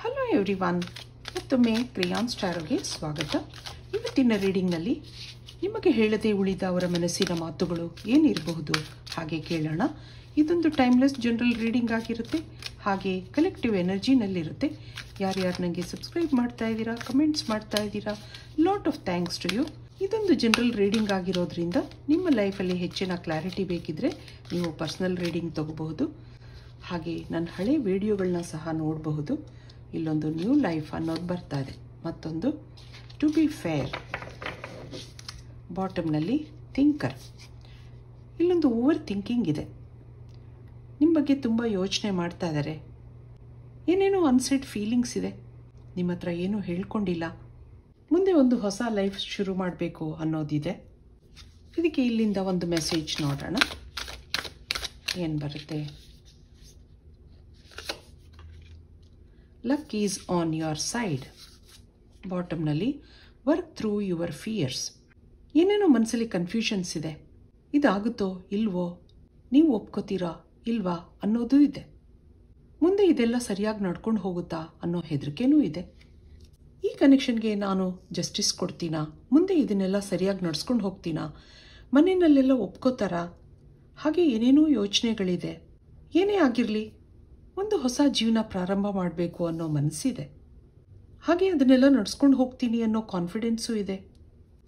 Hello everyone, ಮತ್ತೊಮ್ಮೆ ಕ್ರಿಯಾನ್ಸ್ ಟಾರೋಗೆ ಸ್ವಾಗತ. ಇವತ್ತಿನ ರೀಡಿಂಗ್ನಲ್ಲಿ ನಿಮಗೆ ಹೇಳದೆ ಉಳಿದ ಅವರ ಮನಸ್ಸಿನ ಮಾತುಗಳು ಏನಿರಬಹುದು ಹಾಗೆ ಕೇಳೋಣ. ಇದೊಂದು ಟೈಮ್ಲೆಸ್ ಜನರಲ್ ರೀಡಿಂಗ್ ಆಗಿರುತ್ತೆ, ಹಾಗೆ ಕಲೆಕ್ಟಿವ್ ಎನರ್ಜಿನಲ್ಲಿರುತ್ತೆ. ಯಾರ್ಯಾರು ನನಗೆ ಸಬ್ಸ್ಕ್ರೈಬ್ ಮಾಡ್ತಾ ಇದ್ದೀರಾ, ಕಮೆಂಟ್ಸ್ ಮಾಡ್ತಾ ಇದ್ದೀರಾ, lot of thanks to you. ಇದೊಂದು ಜನರಲ್ ರೀಡಿಂಗ್ ಆಗಿರೋದ್ರಿಂದ ನಿಮ್ಮ ಲೈಫಲ್ಲಿ ಹೆಚ್ಚಿನ ಕ್ಲಾರಿಟಿ ಬೇಕಿದ್ರೆ ನೀವು ಪರ್ಸ್ನಲ್ ರೀಡಿಂಗ್ ತಗೋಬಹುದು. ಹಾಗೆ ನನ್ನ ಹಳೆ ವಿಡಿಯೋಗಳನ್ನ ಸಹ ನೋಡಬಹುದು. ಇಲ್ಲೊಂದು ನ್ಯೂ ಲೈಫ್ ಅನ್ನೋದು ಬರ್ತಾ ಇದೆ, ಮತ್ತೊಂದು ಟು ಬಿ ಫೇರ್, ಬಾಟಮ್ನಲ್ಲಿ ಥಿಂಕರ್. ಇಲ್ಲೊಂದು ಓವರ್ ಥಿಂಕಿಂಗ್ ಇದೆ, ನಿಮ್ಮ ಬಗ್ಗೆ ತುಂಬ ಯೋಚನೆ ಮಾಡ್ತಾ ಇದ್ದಾರೆ. ಏನೇನೋ ಅನ್ಸೆಡ್ ಫೀಲಿಂಗ್ಸ್ ಇದೆ, ನಿಮ್ಮ ಹತ್ರ ಏನೂ ಹೇಳ್ಕೊಂಡಿಲ್ಲ. ಮುಂದೆ ಒಂದು ಹೊಸ ಲೈಫ್ ಶುರು ಮಾಡಬೇಕು ಅನ್ನೋದಿದೆ. ಇದಕ್ಕೆ ಇಲ್ಲಿಂದ ಒಂದು ಮೆಸೇಜ್ ನೋಡೋಣ ಏನು ಬರುತ್ತೆ. Luck is on your side. ಬಾಟಮ್ನಲ್ಲಿ ವರ್ಕ್ ಥ್ರೂ ಯುವರ್ ಫಿಯರ್ಸ್. ಏನೇನೋ ಮನಸ್ಸಲ್ಲಿ ಕನ್ಫ್ಯೂಷನ್ಸ್ ಇದೆ, ಇದಾಗುತ್ತೋ ಇಲ್ವೋ, ನೀವು ಒಪ್ಕೋತೀರಾ ಇಲ್ವಾ ಅನ್ನೋದು ಇದೆ. ಮುಂದೆ ಇದೆಲ್ಲ ಸರಿಯಾಗಿ ನಡ್ಕೊಂಡು ಹೋಗುತ್ತಾ ಅನ್ನೋ ಹೆದರಿಕೆನೂ ಇದೆ. ಈ ಕನೆಕ್ಷನ್ಗೆ ನಾನು ಜಸ್ಟಿಸ್ ಕೊಡ್ತೀನಾ, ಮುಂದೆ ಇದನ್ನೆಲ್ಲ ಸರಿಯಾಗಿ ನಡ್ಸ್ಕೊಂಡು ಹೋಗ್ತೀನಾ, ಮನೆಯಲ್ಲೆಲ್ಲ ಒಪ್ಕೋತಾರಾ, ಹಾಗೆ ಏನೇನೋ ಯೋಚನೆಗಳಿದೆ. ಏನೇ ಆಗಿರಲಿ ಒಂದು ಹೊಸ ಜೀವನ ಪ್ರಾರಂಭ ಮಾಡಬೇಕು ಅನ್ನೋ ಮನಸ್ಸಿದೆ, ಹಾಗೆ ಅದನ್ನೆಲ್ಲ ನಡ್ಸ್ಕೊಂಡು ಹೋಗ್ತೀನಿ ಅನ್ನೋ ಕಾನ್ಫಿಡೆನ್ಸು ಇದೆ.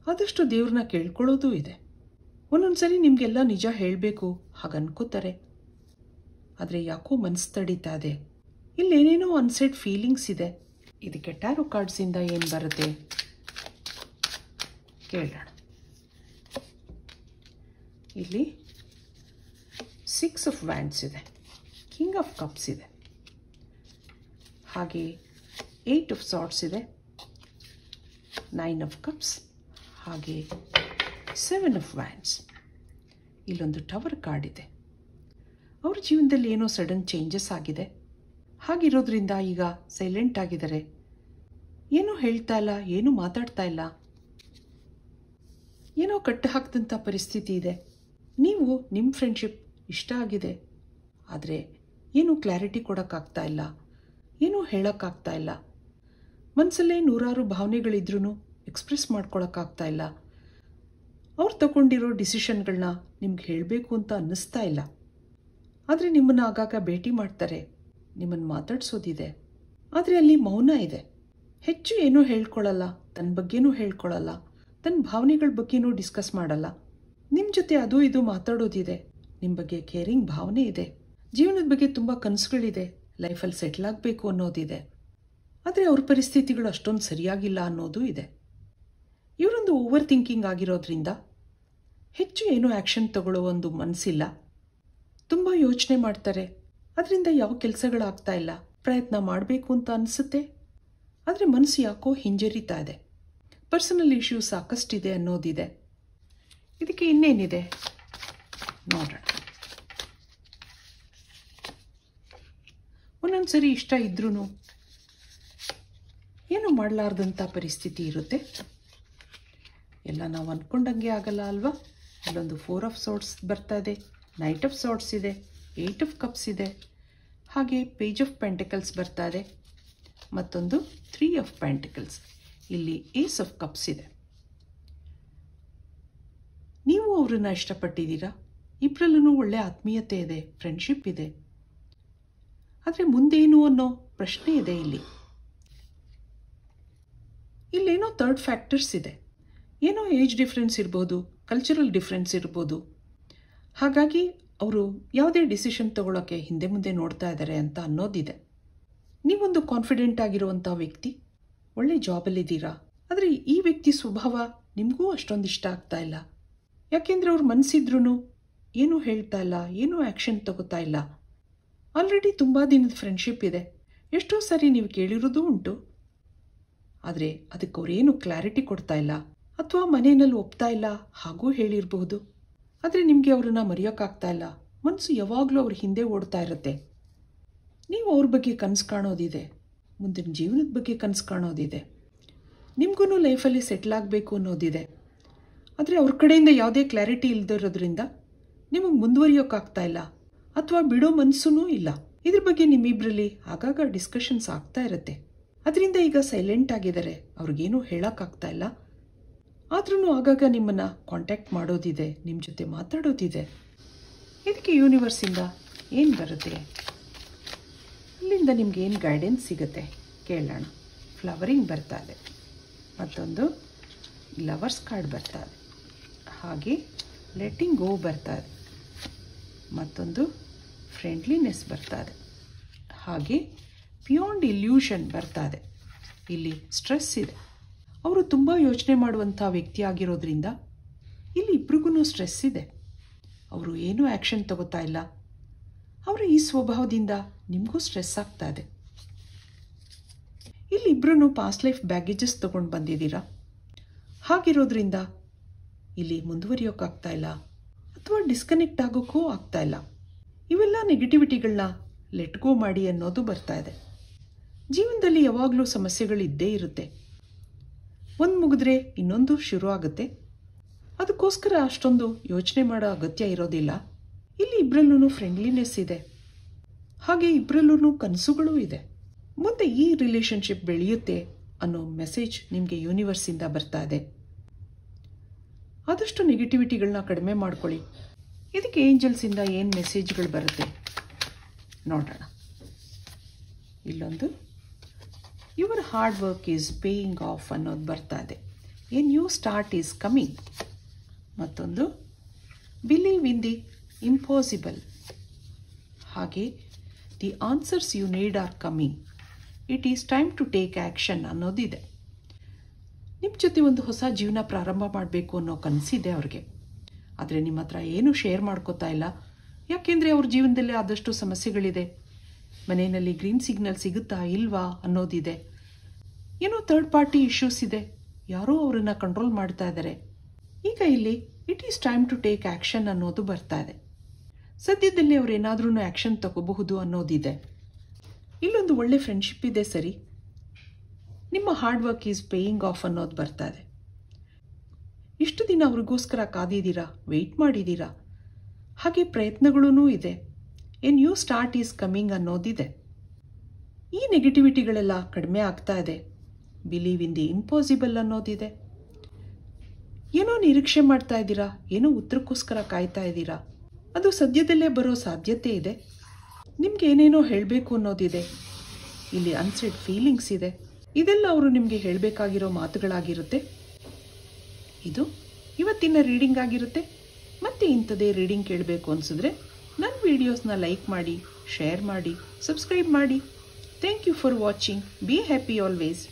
ಆದಷ್ಟು ದೇವ್ರನ್ನ ಕೇಳ್ಕೊಳ್ಳೋದು ಇದೆ. ಒಂದೊಂದ್ಸರಿ ನಿಮಗೆಲ್ಲ ನಿಜ ಹೇಳಬೇಕು ಹಾಗೆ ಅನ್ಕೋತಾರೆ, ಆದರೆ ಯಾಕೋ ಮನಸ್ಸು ತಡೀತಾ ಇದೆ. ಇಲ್ಲೇನೇನೋ ಅನ್ಸೆಡ್ ಫೀಲಿಂಗ್ಸ್ ಇದೆ. ಇದಕ್ಕೆ ಟ್ಯಾರೋ ಕಾರ್ಡ್ಸಿಂದ ಏನು ಬರುತ್ತೆ ಕೇಳೋಣ. ಇಲ್ಲಿ 6 ಆಫ್ ವ್ಯಾಂಡ್ಸ್ ಇದೆ, ಕಿಂಗ್ ಆಫ್ ಕಪ್ಸ್ ಇದೆ, ಹಾಗೆ 8 ಆಫ್ ಸಾರ್ಟ್ಸ್ ಇದೆ, 9 ಆಫ್ ಕಪ್ಸ್, ಹಾಗೆ 7 ಆಫ್ ವ್ಯಾಂಡ್ಸ್. ಇಲ್ಲೊಂದು ಟವರ್ ಕಾರ್ಡ್ ಇದೆ. ಅವ್ರ ಜೀವನದಲ್ಲಿ ಏನೋ ಸಡನ್ ಚೇಂಜಸ್ ಆಗಿದೆ, ಹಾಗಿರೋದ್ರಿಂದ ಈಗ ಸೈಲೆಂಟ್ ಆಗಿದ್ದಾರೆ. ಏನೂ ಹೇಳ್ತಾ ಇಲ್ಲ, ಏನೂ ಮಾತಾಡ್ತಾ ಇಲ್ಲ, ಏನೋ ಕಟ್ಟು ಹಾಕಿದಂಥ ಪರಿಸ್ಥಿತಿ ಇದೆ. ನೀವು ನಿಮ್ಮ ಫ್ರೆಂಡ್ಶಿಪ್ ಇಷ್ಟ ಆಗಿದೆ, ಆದರೆ ಏನೂ ಕ್ಲಾರಿಟಿ ಕೊಡೋಕ್ಕಾಗ್ತಾ ಇಲ್ಲ, ಏನೂ ಹೇಳೋಕ್ಕಾಗ್ತಾ ಇಲ್ಲ. ಮನಸ್ಸಲ್ಲೇ ನೂರಾರು ಭಾವನೆಗಳಿದ್ರೂ ಎಕ್ಸ್ಪ್ರೆಸ್ ಮಾಡ್ಕೊಳಕ್ಕಾಗ್ತಾ ಇಲ್ಲ. ಅವ್ರು ತಗೊಂಡಿರೋ ಡಿಸಿಷನ್ಗಳನ್ನ ನಿಮ್ಗೆ ಹೇಳಬೇಕು ಅಂತ ಅನ್ನಿಸ್ತಾ ಇಲ್ಲ. ಆದರೆ ನಿಮ್ಮನ್ನು ಆಗಾಗ ಭೇಟಿ ಮಾಡ್ತಾರೆ, ನಿಮ್ಮನ್ನು ಮಾತಾಡ್ಸೋದಿದೆ, ಆದರೆ ಅಲ್ಲಿ ಮೌನ ಇದೆ. ಹೆಚ್ಚು ಏನೂ ಹೇಳ್ಕೊಳ್ಳಲ್ಲ, ತನ್ನ ಬಗ್ಗೆನೂ ಹೇಳ್ಕೊಳ್ಳಲ್ಲ, ತನ್ನ ಭಾವನೆಗಳ ಬಗ್ಗೆನೂ ಡಿಸ್ಕಸ್ ಮಾಡಲ್ಲ. ನಿಮ್ಮ ಜೊತೆ ಅದು ಇದು ಮಾತಾಡೋದಿದೆ, ನಿಮ್ಮ ಬಗ್ಗೆ ಕೇರಿಂಗ್ ಭಾವನೆ ಇದೆ, ಜೀವನದ ಬಗ್ಗೆ ತುಂಬ ಕನಸುಗಳಿದೆ, ಲೈಫಲ್ಲಿ ಸೆಟ್ಲ್ ಆಗಬೇಕು ಅನ್ನೋದಿದೆ. ಆದರೆ ಅವ್ರ ಪರಿಸ್ಥಿತಿಗಳು ಅಷ್ಟೊಂದು ಸರಿಯಾಗಿಲ್ಲ ಅನ್ನೋದು ಇದೆ. ಇವರೊಂದು ಓವರ್ ಥಿಂಕಿಂಗ್ ಆಗಿರೋದ್ರಿಂದ ಹೆಚ್ಚು ಏನೂ ಆ್ಯಕ್ಷನ್ ತಗೊಳ್ಳೋ ಒಂದು ಮನಸ್ಸಿಲ್ಲ. ತುಂಬ ಯೋಚನೆ ಮಾಡ್ತಾರೆ, ಅದರಿಂದ ಯಾವ ಕೆಲಸಗಳಾಗ್ತಾ ಇಲ್ಲ. ಪ್ರಯತ್ನ ಮಾಡಬೇಕು ಅಂತ ಅನಿಸುತ್ತೆ, ಆದರೆ ಮನಸ್ಸು ಯಾಕೋ ಹಿಂಜರಿತಾ ಇದೆ. ಪರ್ಸನಲ್ ಇಶ್ಯೂ ಸಾಕಷ್ಟಿದೆ ಅನ್ನೋದಿದೆ. ಇದಕ್ಕೆ ಇನ್ನೇನಿದೆ ನೋಡೋಣ. ಒಂದೊಂದ್ಸರಿ ಇಷ್ಟ ಇದ್ರೂ ಏನು ಮಾಡಲಾರ್ದಂಥ ಪರಿಸ್ಥಿತಿ ಇರುತ್ತೆ. ಎಲ್ಲ ನಾವು ಅಂದ್ಕೊಂಡಂಗೆ ಆಗಲ್ಲ ಅಲ್ವಾ. ಅಲ್ಲೊಂದು 4 ಆಫ್ ಸಾರ್ಟ್ಸ್ ಬರ್ತಾ ಇದೆ, 9 ಆಫ್ ಸಾರ್ಟ್ಸ್ ಇದೆ, 8 ಆಫ್ ಕಪ್ಸ್ ಇದೆ, ಹಾಗೆ ಪೇಜ್ ಆಫ್ ಪೆಂಟಿಕಲ್ಸ್ ಬರ್ತಾ ಇದೆ, ಮತ್ತೊಂದು 3 ಆಫ್ ಪೆಂಟಿಕಲ್ಸ್. ಇಲ್ಲಿ ಏಸ್ ಆಫ್ ಕಪ್ಸ್ ಇದೆ. ನೀವು ಅವರನ್ನು ಇಷ್ಟಪಟ್ಟಿದ್ದೀರಾ, ಇಬ್ಬರಲ್ಲೂ ಒಳ್ಳೆ ಆತ್ಮೀಯತೆ ಇದೆ, ಫ್ರೆಂಡ್ಶಿಪ್ ಇದೆ, ಆದರೆ ಮುಂದೇನು ಅನ್ನೋ ಪ್ರಶ್ನೆ ಇದೆ. ಇಲ್ಲೇನೋ ಥರ್ಡ್ ಫ್ಯಾಕ್ಟರ್ಸ್ ಇದೆ. ಏನೋ ಏಜ್ ಡಿಫ್ರೆನ್ಸ್ ಇರ್ಬೋದು, ಕಲ್ಚರಲ್ ಡಿಫ್ರೆನ್ಸ್ ಇರ್ಬೋದು. ಹಾಗಾಗಿ ಅವರು ಯಾವುದೇ ಡಿಸಿಷನ್ ತಗೊಳ್ಳೋಕ್ಕೆ ಹಿಂದೆ ಮುಂದೆ ನೋಡ್ತಾ ಇದ್ದಾರೆ ಅಂತ ಅನ್ನೋದಿದೆ. ನೀವೊಂದು ಕಾನ್ಫಿಡೆಂಟ್ ಆಗಿರುವಂಥ ವ್ಯಕ್ತಿ, ಒಳ್ಳೆ ಜಾಬಲ್ಲಿದ್ದೀರಾ, ಆದರೆ ಈ ವ್ಯಕ್ತಿ ಸ್ವಭಾವ ನಿಮಗೂ ಅಷ್ಟೊಂದು ಇಷ್ಟ ಆಗ್ತಾ ಇಲ್ಲ. ಯಾಕೆಂದರೆ ಅವ್ರ ಮನಸ್ಸಿದ್ರೂ ಏನೂ ಹೇಳ್ತಾ ಇಲ್ಲ, ಏನೂ ಆ್ಯಕ್ಷನ್ ತಗೋತಾ ಇಲ್ಲ. ಆಲ್ರೆಡಿ ತುಂಬ ದಿನದ ಫ್ರೆಂಡ್ಶಿಪ್ ಇದೆ, ಎಷ್ಟೋ ಸಾರಿ ನೀವು ಕೇಳಿರೋದು ಉಂಟು, ಆದರೆ ಅದಕ್ಕೆ ಅವ್ರೇನು ಕ್ಲಾರಿಟಿ ಕೊಡ್ತಾ ಇಲ್ಲ, ಅಥವಾ ಮನೆಯಲ್ಲಿ ಒಪ್ತಾ ಇಲ್ಲ ಹಾಗೂ ಹೇಳಿರಬಹುದು. ಆದರೆ ನಿಮಗೆ ಅವ್ರನ್ನ ಮರೆಯೋಕ್ಕಾಗ್ತಾ ಇಲ್ಲ. ಮನಸ್ಸು ಯಾವಾಗಲೂ ಅವ್ರ ಹಿಂದೆ ಓಡ್ತಾ ಇರುತ್ತೆ. ನೀವು ಅವ್ರ ಬಗ್ಗೆ ಕನಸು ಕಾಣೋದಿದೆ, ಮುಂದಿನ ಜೀವನದ ಬಗ್ಗೆ ಕನಸು ಕಾಣೋದಿದೆ, ನಿಮಗೂ ಲೈಫಲ್ಲಿ ಸೆಟ್ಲ್ ಆಗಬೇಕು ಅನ್ನೋದಿದೆ. ಆದರೆ ಅವ್ರ ಕಡೆಯಿಂದ ಯಾವುದೇ ಕ್ಲಾರಿಟಿ ಇಲ್ಲದಿರೋದ್ರಿಂದ ನಿಮಗೆ ಮುಂದುವರಿಯೋಕ್ಕಾಗ್ತಾ ಇಲ್ಲ, ಅಥವಾ ಬಿಡೋ ಮನಸ್ಸೂ ಇಲ್ಲ. ಇದ್ರ ಬಗ್ಗೆ ನಿಮ್ಮಿಬ್ಬರಲ್ಲಿ ಆಗಾಗ ಡಿಸ್ಕಷನ್ಸ್ ಆಗ್ತಾ ಇರುತ್ತೆ. ಅದರಿಂದ ಈಗ ಸೈಲೆಂಟ್ ಆಗಿದ್ದಾರೆ, ಅವ್ರಿಗೇನೂ ಹೇಳೋಕ್ಕಾಗ್ತಾ ಇಲ್ಲ. ಆದ್ರೂ ಆಗಾಗ ನಿಮ್ಮನ್ನು ಕಾಂಟ್ಯಾಕ್ಟ್ ಮಾಡೋದಿದೆ, ನಿಮ್ಮ ಜೊತೆ ಮಾತಾಡೋದಿದೆ. ಇದಕ್ಕೆ ಯೂನಿವರ್ಸಿಂದ ಏನು ಬರುತ್ತೆ, ಅಲ್ಲಿಂದ ನಿಮ್ಗೆ ಏನು ಗೈಡೆನ್ಸ್ ಸಿಗುತ್ತೆ ಕೇಳೋಣ. ಫ್ಲವರಿಂಗ್ ಬರ್ತಾ ಇದೆ, ಮತ್ತೊಂದು ಲವರ್ಸ್ ಕಾರ್ಡ್ ಬರ್ತಾ ಇದೆ, ಹಾಗೆ ಲೆಟ್ಟಿಂಗ್ ಗೋ ಬರ್ತಾ ಇದೆ, ಮತ್ತೊಂದು ಫ್ರೆಂಡ್ಲಿನೆಸ್ ಬರ್ತಾ ಇದೆ, ಹಾಗೆ ಬಿಯಾಂಡ್ ಇಲ್ಯೂಷನ್ ಬರ್ತಾ ಇದೆ. ಇಲ್ಲಿ ಸ್ಟ್ರೆಸ್ ಇದೆ. ಅವರು ತುಂಬ ಯೋಚನೆ ಮಾಡುವಂಥ ವ್ಯಕ್ತಿ ಆಗಿರೋದ್ರಿಂದ ಇಲ್ಲಿ ಇಬ್ರಿಗೂ ಸ್ಟ್ರೆಸ್ ಇದೆ. ಅವರು ಏನೂ ಆ್ಯಕ್ಷನ್ ತಗೋತಾ ಇಲ್ಲ. ಅವರ ಈ ಸ್ವಭಾವದಿಂದ ನಿಮಗೂ ಸ್ಟ್ರೆಸ್ ಆಗ್ತಾ ಇದೆ. ಇಲ್ಲಿ ಇಬ್ಬರೂ ಪಾಸ್ಟ್ ಲೈಫ್ ಬ್ಯಾಗೇಜಸ್ ತೊಗೊಂಡು ಬಂದಿದ್ದೀರಾ. ಹಾಗಿರೋದ್ರಿಂದ ಇಲ್ಲಿ ಮುಂದುವರಿಯೋಕ್ಕಾಗ್ತಾ ಇಲ್ಲ ಅಥವಾ ಡಿಸ್ಕನೆಕ್ಟ್ ಆಗೋಕ್ಕೂ ಆಗ್ತಾ ಇಲ್ಲ. ಇವೆಲ್ಲ ನೆಗೆಟಿವಿಟಿಗಳನ್ನ ಲೆಟ್ ಗೋ ಮಾಡಿ ಅನ್ನೋದು ಬರ್ತಾ ಇದೆ. ಜೀವನದಲ್ಲಿ ಯಾವಾಗಲೂ ಸಮಸ್ಯೆಗಳಿದ್ದೇ ಇರುತ್ತೆ. ಒಂದು ಮುಗಿದ್ರೆ ಇನ್ನೊಂದು ಶುರು ಆಗುತ್ತೆ. ಅದಕ್ಕೋಸ್ಕರ ಅಷ್ಟೊಂದು ಯೋಚನೆ ಮಾಡೋ ಅಗತ್ಯ ಇರೋದಿಲ್ಲ. ಇಲ್ಲಿ ಇಬ್ಬರಲ್ಲೂ ಫ್ರೆಂಡ್ಲಿನೆಸ್ ಇದೆ, ಹಾಗೆ ಇಬ್ಬರಲ್ಲೂ ಕನಸುಗಳೂ ಇದೆ. ಮುಂದೆ ಈ ರಿಲೇಷನ್ಶಿಪ್ ಬೆಳೆಯುತ್ತೆ ಅನ್ನೋ ಮೆಸೇಜ್ ನಿಮಗೆ ಯೂನಿವರ್ಸಿಂದ ಬರ್ತಾ ಇದೆ. ಆದಷ್ಟು ನೆಗೆಟಿವಿಟಿಗಳನ್ನ ಕಡಿಮೆ ಮಾಡ್ಕೊಳ್ಳಿ. ಇದಕ್ಕೆ ಏಂಜಲ್ಸಿಂದ ಏನು ಮೆಸೇಜ್ಗಳು ಬರುತ್ತೆ ನೋಡೋಣ. ಇಲ್ಲೊಂದು your hard work is paying off ಅನ್ನೋದು ಬರ್ತಾ ಇದೆ. A new start is coming. ಮತ್ತೊಂದು ಬಿಲೀವ್ ಇನ್ ದಿ ಇಂಪಾಸಿಬಲ್. ಹಾಗೆ the answers you need are coming. It is time to take action ಅನ್ನೋದಿದೆ. ನಿಮ್ಮ ಜೊತೆ ಒಂದು ಹೊಸ ಜೀವನ ಪ್ರಾರಂಭ ಮಾಡಬೇಕು ಅನ್ನೋ ಕನಸಿದೆ ಅವ್ರಿಗೆ. ಆದರೆ ನಿಮ್ಮ ಹತ್ರ ಏನೂ ಶೇರ್ ಮಾಡ್ಕೋತಾ ಇಲ್ಲ. ಯಾಕೆಂದರೆ ಅವ್ರ ಜೀವನದಲ್ಲಿ ಆದಷ್ಟು ಸಮಸ್ಯೆಗಳಿದೆ. ಮನೆಯಲ್ಲಿ ಗ್ರೀನ್ ಸಿಗ್ನಲ್ ಸಿಗುತ್ತಾ ಇಲ್ವಾ ಅನ್ನೋದಿದೆ. ಏನೋ ಥರ್ಡ್ ಪಾರ್ಟಿ ಇಶ್ಯೂಸ್ ಇದೆ. ಯಾರೋ ಅವರನ್ನು ಕಂಟ್ರೋಲ್ ಮಾಡ್ತಾ ಇದ್ದಾರೆ. ಈಗ ಇಲ್ಲಿ it is time to take action ಅನ್ನೋದು ಬರ್ತಾ ಇದೆ. ಸದ್ಯದಲ್ಲಿ ಅವ್ರು ಏನಾದ್ರೂ ಆ್ಯಕ್ಷನ್ ತಗೋಬಹುದು ಅನ್ನೋದಿದೆ. ಇಲ್ಲೊಂದು ಒಳ್ಳೆ ಫ್ರೆಂಡ್ಶಿಪ್ ಇದೆ. ಸರಿ, ನಿಮ್ಮ hard work is paying off ಅನ್ನೋದು ಬರ್ತಾ ಇದೆ. ಇಷ್ಟು ದಿನ ಅವ್ರಿಗೋಸ್ಕರ ಕಾದಿದ್ದೀರಾ, ವೆಯ್ಟ್ ಮಾಡಿದ್ದೀರಾ. ಹಾಗೆ ಪ್ರಯತ್ನಗಳೂ ಇದೆ. A new start is coming ಅನ್ನೋದಿದೆ. ಈ ನೆಗೆಟಿವಿಟಿಗಳೆಲ್ಲ ಕಡಿಮೆ ಆಗ್ತಾ ಇದೆ. ಬಿಲೀವ್ ಇನ್ ದಿ ಇಂಪಾಸಿಬಲ್ ಅನ್ನೋದಿದೆ. ಏನೋ ನಿರೀಕ್ಷೆ ಮಾಡ್ತಾ ಇದ್ದೀರಾ, ಏನೋ ಉತ್ತರಕ್ಕೋಸ್ಕರ ಕಾಯ್ತಾ ಇದ್ದೀರಾ. ಅದು ಸದ್ಯದಲ್ಲೇ ಬರೋ ಸಾಧ್ಯತೆ ಇದೆ. ನಿಮ್ಗೆ ಏನೇನೋ ಹೇಳಬೇಕು ಅನ್ನೋದಿದೆ. ಇಲ್ಲಿ ಅನ್ಸೆಡ್ ಫೀಲಿಂಗ್ಸ್ ಇದೆ. ಇದೆಲ್ಲ ಅವರು ನಿಮಗೆ ಹೇಳಬೇಕಾಗಿರೋ ಮಾತುಗಳಾಗಿರುತ್ತೆ. ಇದು ಇವತ್ತಿನ ರೀಡಿಂಗ್ ಆಗಿರುತ್ತೆ. ಮತ್ತೆ ಇಂಥದೇ ರೀಡಿಂಗ್ ಕೇಳಬೇಕು ಅನಿಸಿದ್ರೆ ನನ್ನ ವಿಡಿಯೋಸ್ನ ಲೈಕ್ ಮಾಡಿ, ಶೇರ್ ಮಾಡಿ, ಸಬ್ಸ್ಕ್ರೈಬ್ ಮಾಡಿ. Thank you for watching. Be happy always.